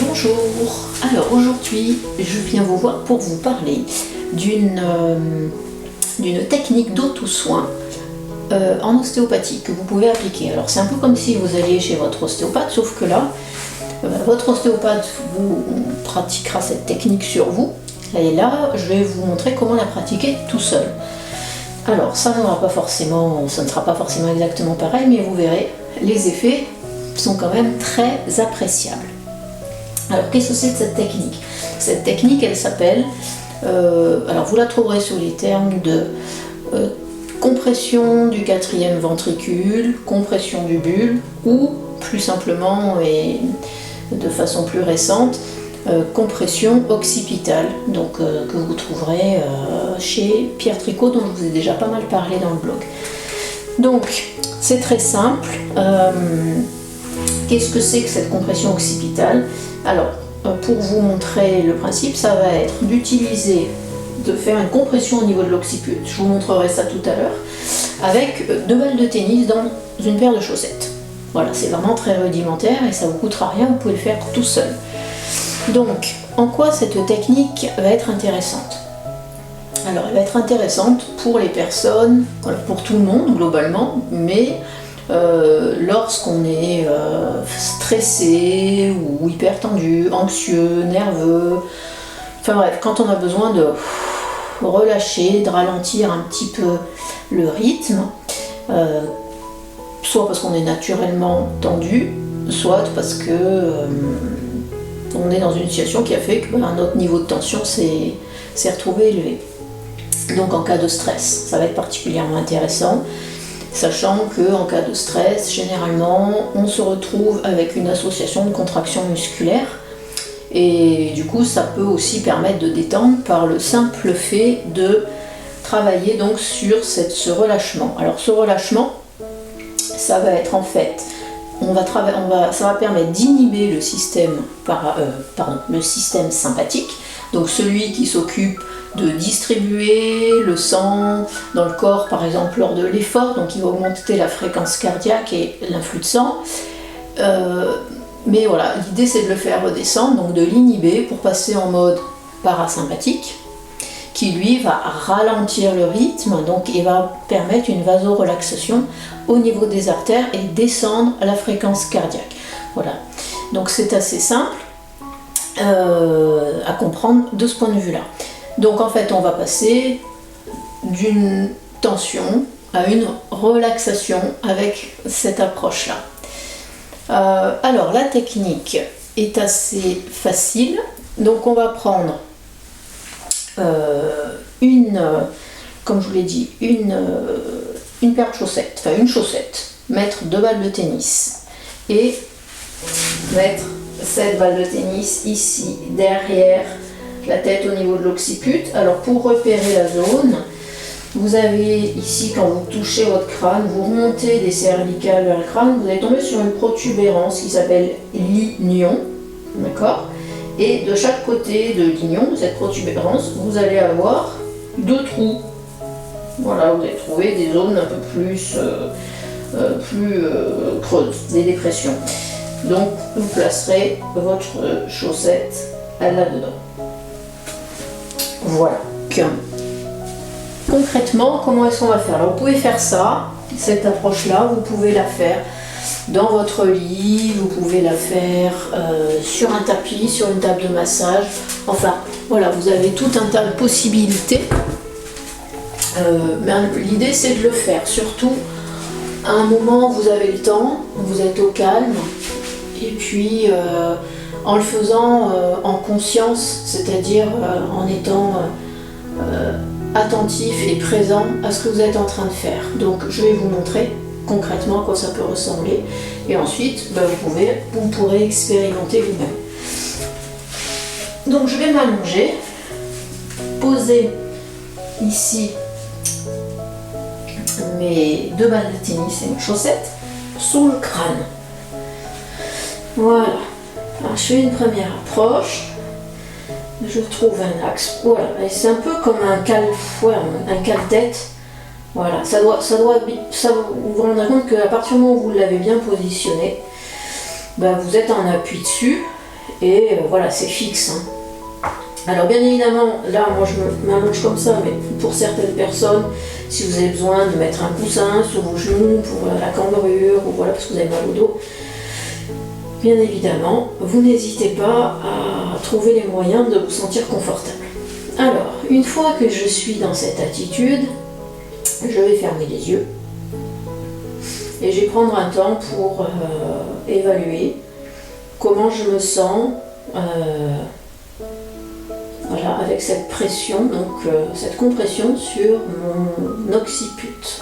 Bonjour, alors aujourd'hui je viens vous voir pour vous parler d'une technique d'auto-soin en ostéopathie que vous pouvez appliquer. Alors c'est un peu comme si vous alliez chez votre ostéopathe, sauf que là, votre ostéopathe vous pratiquera cette technique sur vous, et là je vais vous montrer comment la pratiquer tout seul. Alors ça ne sera pas forcément exactement pareil, mais vous verrez, les effets sont quand même très appréciables. Alors qu'est-ce que c'est que cette technique? Cette technique, elle s'appelle, alors vous la trouverez sous les termes de compression du quatrième ventricule, compression du bulbe, ou plus simplement et de façon plus récente, compression occipitale, donc que vous trouverez chez Pierre Tricot, dont je vous ai déjà pas mal parlé dans le blog. Donc c'est très simple. Qu'est-ce que c'est que cette compression occipitale? Alors, pour vous montrer le principe, ça va être de faire une compression au niveau de l'occiput, je vous montrerai ça tout à l'heure, avec 2 balles de tennis dans une paire de chaussettes. Voilà, c'est vraiment très rudimentaire et ça ne vous coûtera rien, vous pouvez le faire tout seul. Donc, en quoi cette technique va être intéressante? Alors, elle va être intéressante pour les personnes, pour tout le monde globalement, mais lorsqu'on est stressé ou hyper tendu, anxieux, nerveux, enfin bref, quand on a besoin de relâcher, de ralentir un petit peu le rythme, soit parce qu'on est naturellement tendu, soit parce que on est dans une situation qui a fait que notre niveau de tension s'est retrouvé élevé. Donc en cas de stress, ça va être particulièrement intéressant, sachant qu'en cas de stress, généralement, on se retrouve avec une association de contractions musculaires, et du coup, ça peut aussi permettre de détendre par le simple fait de travailler donc sur ce relâchement. Alors ce relâchement, ça va être en fait, ça va permettre d'inhiber le système sympathique, donc celui qui s'occupe de distribuer le sang dans le corps, par exemple lors de l'effort, donc il va augmenter la fréquence cardiaque et l'influx de sang. Mais voilà, l'idée c'est de le faire redescendre, donc de l'inhiber pour passer en mode parasympathique, qui lui va ralentir le rythme, donc et va permettre une vasorelaxation au niveau des artères et descendre la fréquence cardiaque. Voilà, donc c'est assez simple à comprendre de ce point de vue-là. Donc en fait, on va passer d'une tension à une relaxation avec cette approche-là. Alors la technique est assez facile. Donc on va prendre comme je vous l'ai dit, une paire de chaussettes, enfin une chaussette, mettre 2 balles de tennis et mettre cette balle de tennis ici derrière la tête au niveau de l'occiput. Alors pour repérer la zone, vous avez ici, quand vous touchez votre crâne, vous remontez des cervicales vers le crâne, vous allez tomber sur une protubérance qui s'appelle l'ignon, d'accord? Et de chaque côté de l'ignon, de cette protubérance, vous allez avoir 2 trous. Voilà, vous allez trouver des zones un peu plus creuses, des dépressions. Donc vous placerez votre chaussette là-dedans. Voilà. Concrètement, comment est-ce qu'on va faire? Alors, vous pouvez faire ça, cette approche-là, vous pouvez la faire dans votre lit, vous pouvez la faire sur un tapis, sur une table de massage. Enfin, voilà, vous avez tout un tas de possibilités. Mais l'idée, c'est de le faire, surtout à un moment où vous avez le temps, où vous êtes au calme, et puis en le faisant en conscience, c'est-à-dire en étant attentif et présent à ce que vous êtes en train de faire. Donc je vais vous montrer concrètement à quoi ça peut ressembler, et ensuite vous pourrez expérimenter vous-même. Donc je vais m'allonger, poser ici mes 2 balles de tennis et mes chaussettes sous le crâne. Voilà. Alors je fais une première approche. Je trouve un axe. Voilà. C'est un peu comme un cale-tête. Voilà. Vous vous rendrez compte qu'à partir du moment où vous l'avez bien positionné, vous êtes en appui dessus Et voilà, c'est fixe. Hein. Alors bien évidemment, là moi je m'allonge comme ça, mais pour certaines personnes, si vous avez besoin de mettre un coussin sur vos genoux pour la cambrure, ou voilà, parce que vous avez mal au dos, bien évidemment, vous n'hésitez pas à trouver les moyens de vous sentir confortable. Alors, une fois que je suis dans cette attitude, je vais fermer les yeux et je vais prendre un temps pour évaluer comment je me sens voilà, avec cette pression, donc cette compression sur mon occiput.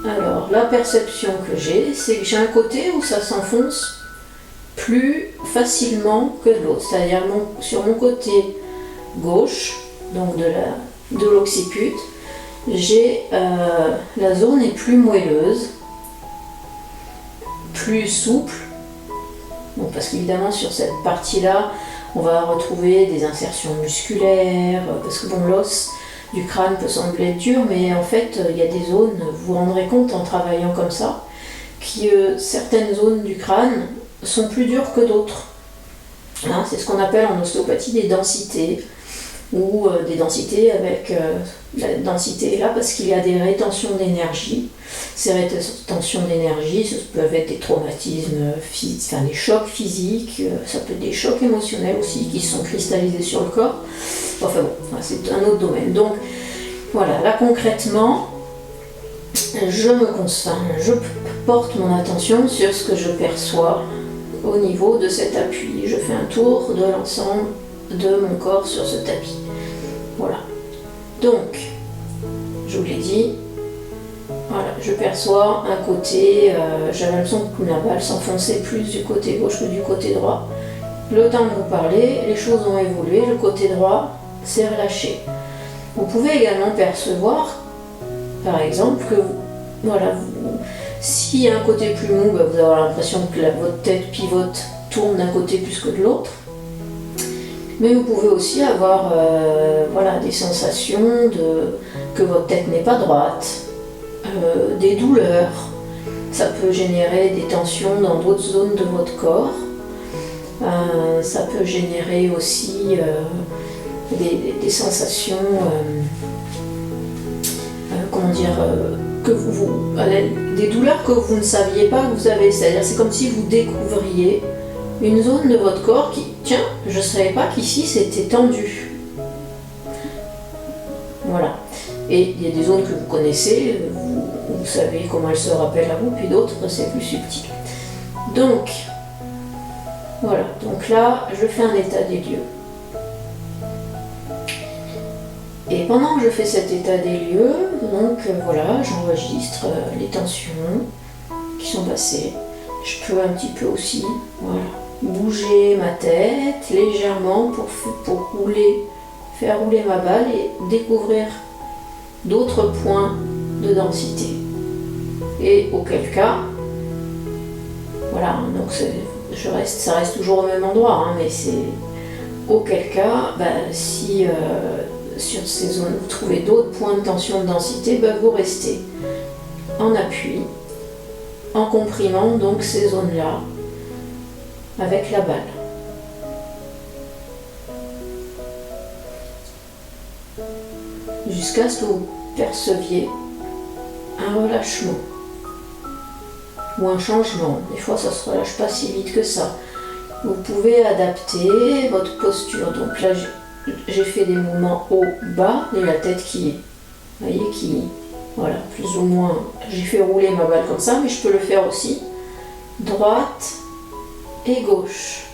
Alors, la perception que j'ai, c'est que j'ai un côté où ça s'enfonce plus facilement que l'autre. C'est-à-dire sur mon côté gauche, donc de l'occiput, j'ai la zone est plus moelleuse, plus souple. Donc, parce qu'évidemment sur cette partie-là, on va retrouver des insertions musculaires, parce que bon, l'os du crâne peut sembler dur, mais en fait il y a des zones, vous vous rendrez compte en travaillant comme ça, que certaines zones du crâne sont plus dures que d'autres. Hein, c'est ce qu'on appelle en ostéopathie des densités, ou des densités avec la densité est là parce qu'il y a des rétentions d'énergie. Ces rétentions d'énergie, ça peuvent être des traumatismes physiques, enfin des chocs physiques, ça peut être des chocs émotionnels aussi qui sont cristallisés sur le corps. Enfin bon, c'est un autre domaine. Donc voilà, là concrètement, je porte mon attention sur ce que je perçois au niveau de cet appui. Je fais un tour de l'ensemble de mon corps sur ce tapis. Voilà. Donc, je vous l'ai dit, voilà, je perçois un côté, j'avais l'impression que la balle s'enfonçait plus du côté gauche que du côté droit. Le temps de vous parler, les choses ont évolué, le côté droit s'est relâché. Vous pouvez également percevoir, par exemple, que voilà, s'il y a un côté plus mou, vous allez avoir l'impression que votre tête pivote, tourne d'un côté plus que de l'autre. Mais vous pouvez aussi avoir voilà, des sensations que votre tête n'est pas droite, des douleurs. Ça peut générer des tensions dans d'autres zones de votre corps. Ça peut générer aussi des sensations, comment dire, des douleurs que vous ne saviez pas que vous avez. C'est-à-dire c'est comme si vous découvriez une zone de votre corps qui, tiens, je ne savais pas qu'ici c'était tendu. Voilà. Et il y a des zones que vous connaissez, vous savez comment elles se rappellent à vous, puis d'autres c'est plus subtil. Donc, voilà. Donc là, je fais un état des lieux. Et pendant que je fais cet état des lieux, donc voilà, j'enregistre les tensions qui sont passées. Je peux un petit peu aussi, voilà, bouger ma tête légèrement pour faire rouler ma balle et découvrir d'autres points de densité. Et auquel cas, voilà, donc ça reste toujours au même endroit, hein, mais c'est auquel cas, si sur ces zones vous trouvez d'autres points de tension de densité, vous restez en appui, en comprimant donc ces zones-là avec la balle. Jusqu'à ce que vous perceviez un relâchement ou un changement. Des fois ça ne se relâche pas si vite que ça. Vous pouvez adapter votre posture. Donc là j'ai fait des mouvements haut-bas et la tête qui est, vous voyez, voilà, plus ou moins, j'ai fait rouler ma balle comme ça, mais je peux le faire aussi droite et gauche.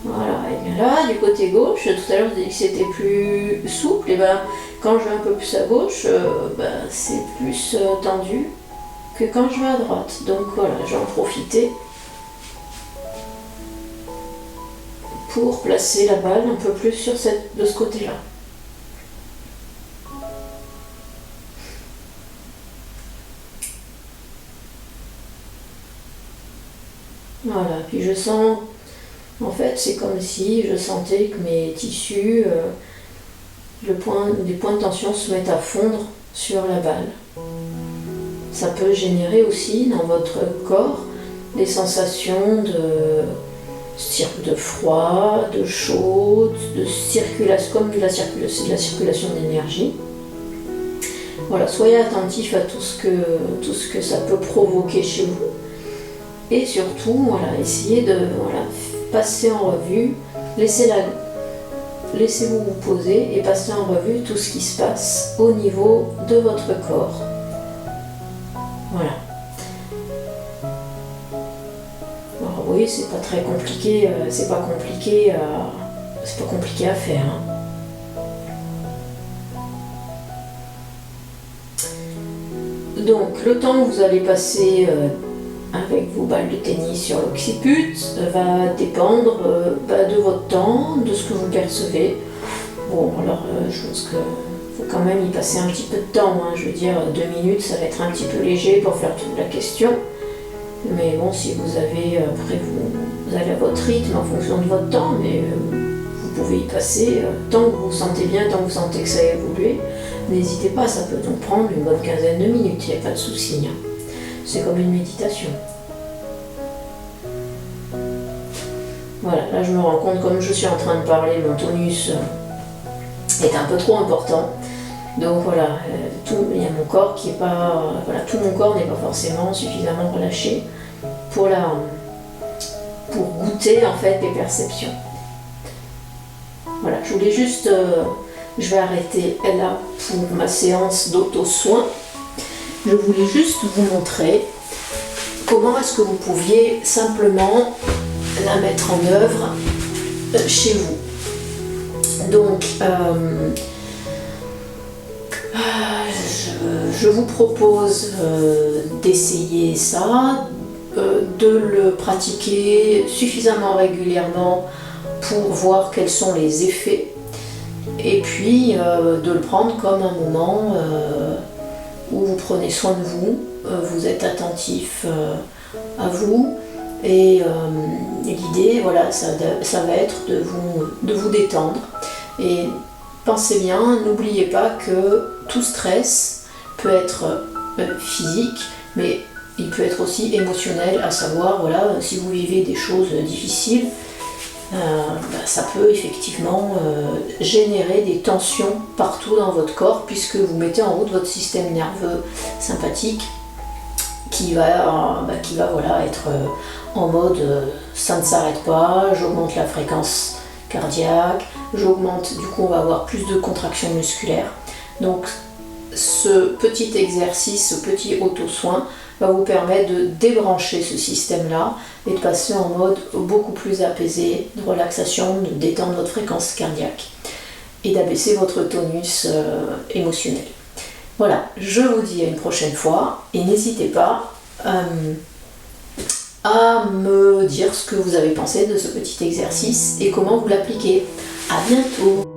Voilà, et bien là, du côté gauche, tout à l'heure je vous ai dit que c'était plus souple, et quand je vais un peu plus à gauche, c'est plus tendu que quand je vais à droite. Donc voilà, je vais en profiter pour placer la balle un peu plus de ce côté-là. Voilà, puis je sens, en fait, c'est comme si je sentais que mes tissus, des points de tension se mettent à fondre sur la balle. ça peut générer aussi dans votre corps des sensations de froid, de chaud, de circulation, comme de la circulation d'énergie. Voilà, soyez attentifs à tout ce que ça peut provoquer chez vous. Et surtout, voilà, essayez de passer en revue, laissez-vous vous poser et passer en revue tout ce qui se passe au niveau de votre corps. Voilà. Alors oui, c'est pas très compliqué, c'est pas compliqué à faire. Hein. Donc, le temps que vous allez passer avec vos balles de tennis sur l'occiput va dépendre de votre temps, de ce que vous percevez. Bon, alors je pense qu'il faut quand même y passer un petit peu de temps. Hein. Je veux dire, 2 minutes, ça va être un petit peu léger pour faire toute la question. Mais bon, si vous avez, après vous allez à votre rythme en fonction de votre temps, mais vous pouvez y passer tant que vous vous sentez bien, tant que vous sentez que ça a évolué. N'hésitez pas, ça peut donc prendre une bonne quinzaine de minutes, il n'y a pas de souci. Hein. C'est comme une méditation. Voilà, là je me rends compte, comme je suis en train de parler, mon tonus est un peu trop important. Donc voilà, il y a mon corps qui est pas... tout mon corps n'est pas forcément suffisamment relâché pour goûter en fait les perceptions. Voilà, je voulais juste... je vais arrêter là pour ma séance d'auto-soin. Je voulais juste vous montrer comment est-ce que vous pouviez simplement la mettre en œuvre chez vous. Donc, je vous propose d'essayer ça, de le pratiquer suffisamment régulièrement pour voir quels sont les effets. Et puis de le prendre comme un moment où vous prenez soin de vous, vous êtes attentif à vous, et l'idée, voilà, ça va être de vous détendre. Et pensez bien, n'oubliez pas que tout stress peut être physique, mais il peut être aussi émotionnel, à savoir, voilà, si vous vivez des choses difficiles, ça peut effectivement générer des tensions partout dans votre corps, puisque vous mettez en route votre système nerveux sympathique qui va voilà, être en mode ça ne s'arrête pas, j'augmente la fréquence cardiaque, j'augmente, du coup on va avoir plus de contractions musculaires. Donc ce petit exercice, ce petit auto-soin va vous permettre de débrancher ce système-là et de passer en mode beaucoup plus apaisé, de relaxation, de détendre votre fréquence cardiaque et d'abaisser votre tonus émotionnel. Voilà, je vous dis à une prochaine fois et n'hésitez pas à me dire ce que vous avez pensé de ce petit exercice et comment vous l'appliquez. À bientôt!